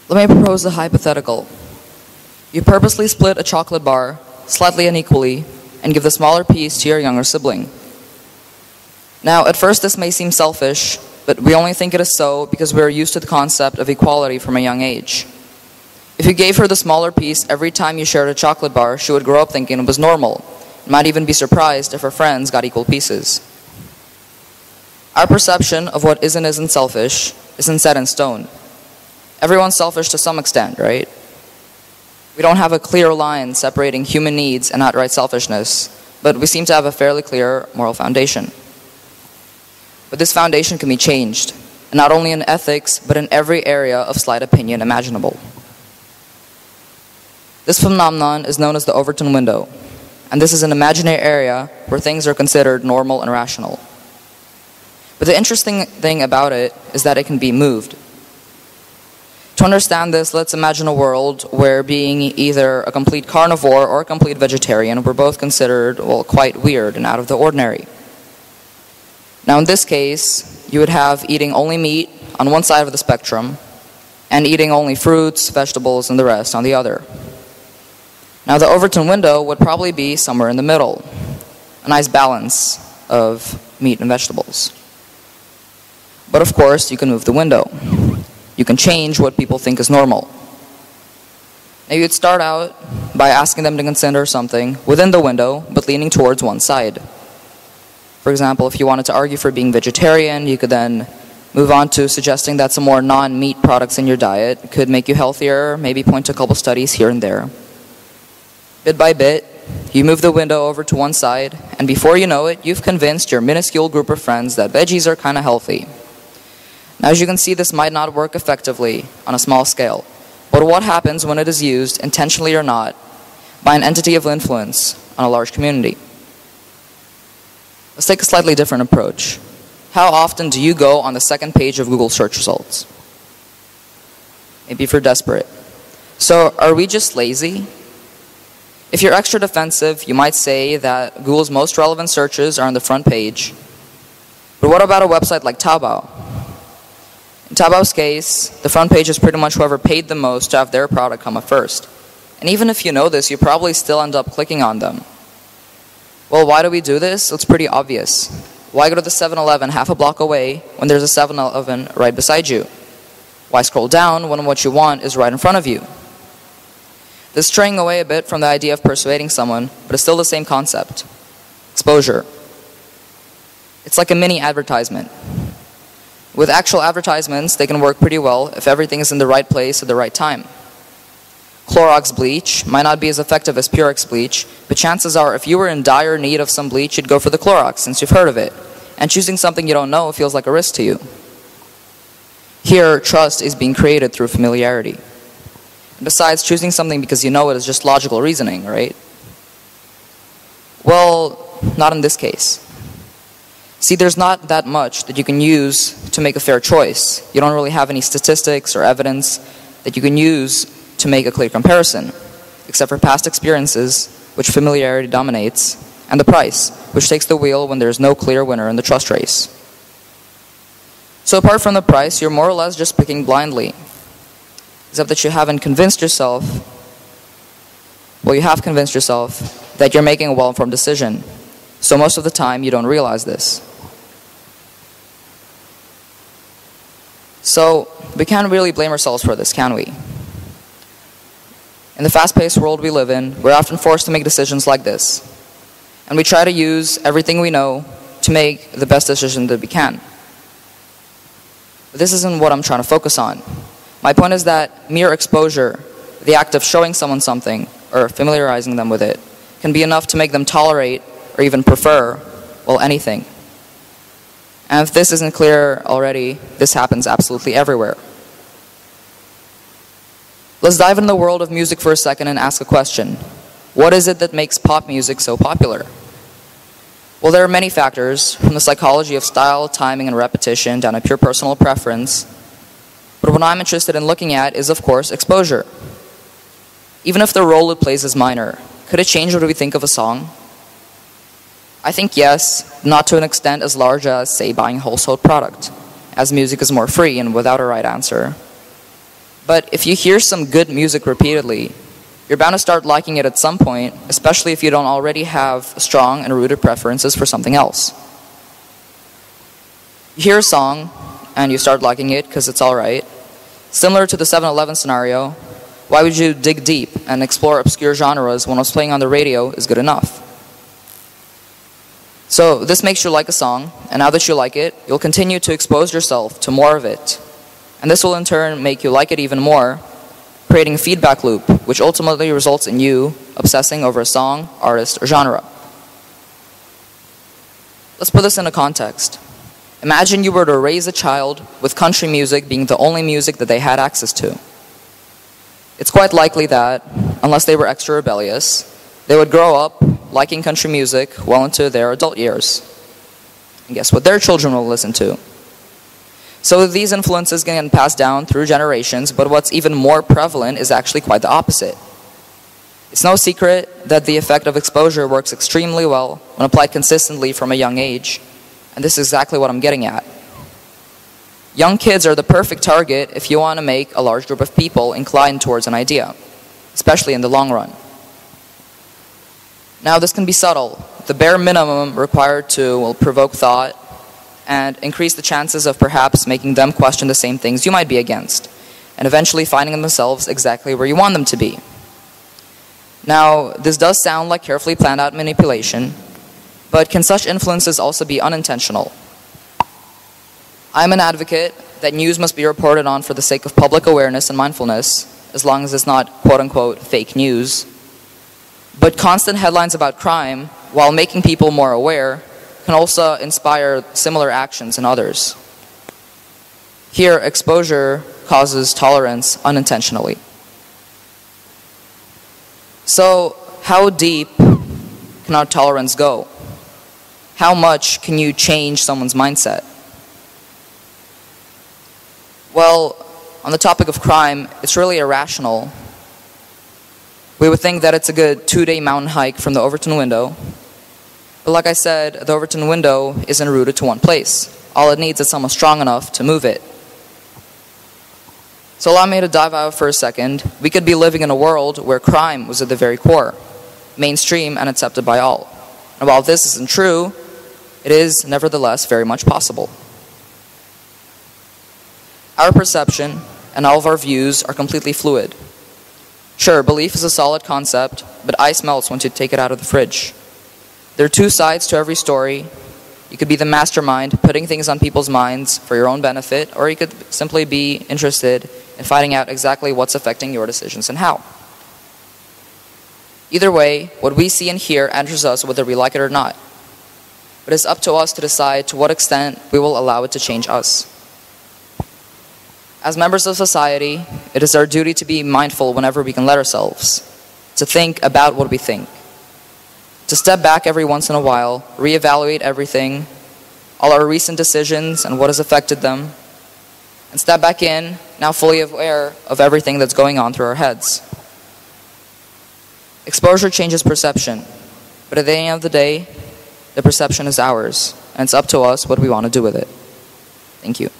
Let me propose a hypothetical. You purposely split a chocolate bar slightly unequally and give the smaller piece to your younger sibling. Now, at first this may seem selfish, but we only think it is so because we are used to the concept of equality from a young age. If you gave her the smaller piece every time you shared a chocolate bar, she would grow up thinking it was normal, and might even be surprised if her friends got equal pieces. Our perception of what is and isn't selfish isn't set in stone. Everyone's selfish to some extent, right? We don't have a clear line separating human needs and outright selfishness, but we seem to have a fairly clear moral foundation. But this foundation can be changed, and not only in ethics, but in every area of slight opinion imaginable. This phenomenon is known as the Overton window, and this is an imaginary area where things are considered normal and rational. But the interesting thing about it is that it can be moved. To understand this, let's imagine a world where being either a complete carnivore or a complete vegetarian were both considered, well, quite weird and out of the ordinary. Now in this case, you would have eating only meat on one side of the spectrum and eating only fruits, vegetables, and the rest on the other. Now the Overton window would probably be somewhere in the middle, a nice balance of meat and vegetables. But of course, you can move the window. You can change what people think is normal. Now you'd start out by asking them to consider something within the window, but leaning towards one side. For example, if you wanted to argue for being vegetarian, you could then move on to suggesting that some more non-meat products in your diet could make you healthier, maybe point to a couple studies here and there. Bit by bit, you move the window over to one side, and before you know it, you've convinced your minuscule group of friends that veggies are kind of healthy. Now, as you can see, this might not work effectively on a small scale, but what happens when it is used, intentionally or not, by an entity of influence on a large community? Let's take a slightly different approach. How often do you go on the second page of Google search results? Maybe if you're desperate. So, are we just lazy? If you're extra defensive, you might say that Google's most relevant searches are on the front page. But what about a website like Taobao? In Taobao's case, the front page is pretty much whoever paid the most to have their product come up first. And even if you know this, you probably still end up clicking on them. Well, why do we do this? It's pretty obvious. Why go to the 7-Eleven half a block away when there's a 7-Eleven right beside you? Why scroll down when what you want is right in front of you? This is straying away a bit from the idea of persuading someone, but it's still the same concept. Exposure. It's like a mini advertisement. With actual advertisements, they can work pretty well if everything is in the right place at the right time. Clorox bleach might not be as effective as Purex bleach, but chances are if you were in dire need of some bleach, you'd go for the Clorox since you've heard of it. And choosing something you don't know feels like a risk to you. Here, trust is being created through familiarity. And besides, choosing something because you know it is just logical reasoning, right? Well, not in this case. See, there's not that much that you can use to make a fair choice. You don't really have any statistics or evidence that you can use to make a clear comparison, except for past experiences, which familiarity dominates, and the price, which takes the wheel when there's no clear winner in the trust race. So apart from the price, you're more or less just picking blindly, except that you haven't convinced yourself, well, you have convinced yourself that you're making a well-informed decision. So most of the time, you don't realize this. So we can't really blame ourselves for this, can we? In the fast-paced world we live in, we're often forced to make decisions like this. And we try to use everything we know to make the best decision that we can. But this isn't what I'm trying to focus on. My point is that mere exposure, the act of showing someone something or familiarizing them with it, can be enough to make them tolerate or even prefer, well, anything. And if this isn't clear already, this happens absolutely everywhere. Let's dive into the world of music for a second and ask a question. What is it that makes pop music so popular? Well, there are many factors, from the psychology of style, timing, and repetition down to pure personal preference. But what I'm interested in looking at is, of course, exposure. Even if the role it plays is minor, could it change what we think of a song? I think yes, not to an extent as large as, say, buying a wholesale product, as music is more free and without a right answer. But if you hear some good music repeatedly, you're bound to start liking it at some point, especially if you don't already have strong and rooted preferences for something else. You hear a song, and you start liking it because it's alright. Similar to the 7-Eleven scenario, why would you dig deep and explore obscure genres when what's playing on the radio is good enough? So this makes you like a song, and now that you like it, you'll continue to expose yourself to more of it. And this will in turn make you like it even more, creating a feedback loop, which ultimately results in you obsessing over a song, artist, or genre. Let's put this into context. Imagine you were to raise a child with country music being the only music that they had access to. It's quite likely that, unless they were extra rebellious, they would grow up liking country music well into their adult years. And guess what their children will listen to? So these influences get passed down through generations, but what's even more prevalent is actually quite the opposite. It's no secret that the effect of exposure works extremely well when applied consistently from a young age, and this is exactly what I'm getting at. Young kids are the perfect target if you want to make a large group of people inclined towards an idea, especially in the long run. Now this can be subtle. The bare minimum required to provoke thought and increase the chances of perhaps making them question the same things you might be against, and eventually finding themselves exactly where you want them to be. Now, this does sound like carefully planned out manipulation, but can such influences also be unintentional? I'm an advocate that news must be reported on for the sake of public awareness and mindfulness, as long as it's not quote-unquote fake news. But constant headlines about crime, while making people more aware, can also inspire similar actions in others. Here, exposure causes tolerance unintentionally. So, how deep can our tolerance go? How much can you change someone's mindset? Well, on the topic of crime, it's really irrational. We would think that it's a good 2-day mountain hike from the Overton window. But like I said, the Overton window isn't rooted to one place. All it needs is someone strong enough to move it. So allow me to dive out for a second. We could be living in a world where crime was at the very core, mainstream and accepted by all. And while this isn't true, it is nevertheless very much possible. Our perception and all of our views are completely fluid. Sure, belief is a solid concept, but ice melts once you take it out of the fridge. There are two sides to every story. You could be the mastermind putting things on people's minds for your own benefit, or you could simply be interested in finding out exactly what's affecting your decisions and how. Either way, what we see and hear enters us whether we like it or not. But it's up to us to decide to what extent we will allow it to change us. As members of society, it is our duty to be mindful whenever we can let ourselves, to think about what we think, to step back every once in a while, reevaluate everything, all our recent decisions and what has affected them, and step back in, now fully aware of everything that's going on through our heads. Exposure changes perception, but at the end of the day, the perception is ours, and it's up to us what we want to do with it. Thank you.